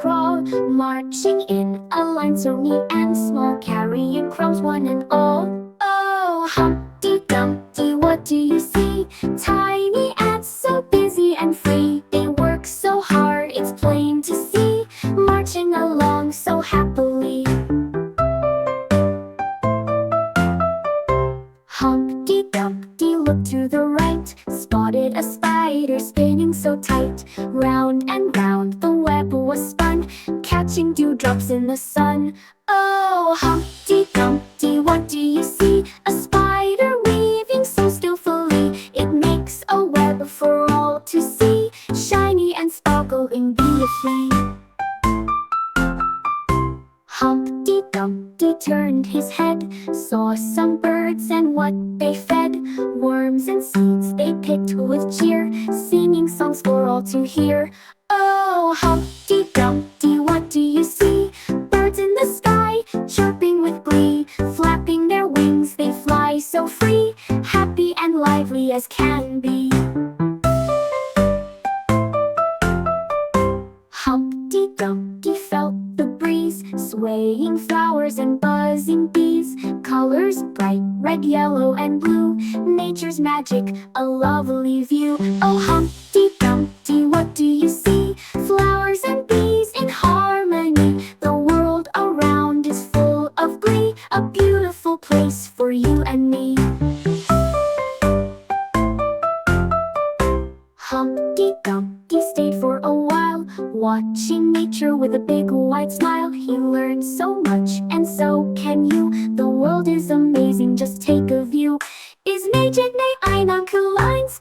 crawl, marching in a line so neat and small, carrying crumbs one and all. Oh, Humpty Dumpty, what do you see? Tiny ants so busy and free. They work so hard, it's plain to see, marching along so happily. Humpty Dumpty looked to the right, spotted a spider spinning so tight. Round and round the web was spun, catching dewdrops in the sun. Oh, Humpty Dumpty, what do you see? A spider weaving so skillfully. It makes a web for all to see, shiny and sparkling beautifully. Humpty Dumpty turned his head, saw some birds and what they fed. Worms and seeds they picked with cheer, singing songs for all to hear. Oh, Humpty Dumpty, what do you see? Birds in the sky, chirping with glee. Flapping their wings they fly so free, happy and lively as can be. Humpty Dumpty felt the breeze, swaying flowers and buzzing bees. Colors bright, red, yellow, and blue, nature's magic, a lovely view. Oh, Humpty Dumpty, what do you see? Flowers and bees in harmony. The world around is full of glee, a beautiful place for you and me. Humpty Dumpty stayed for a while, watching nature with a big wide smile. He learned so much, and so can you. The world is amazing, just take a view. Is Nejek nej einam kleins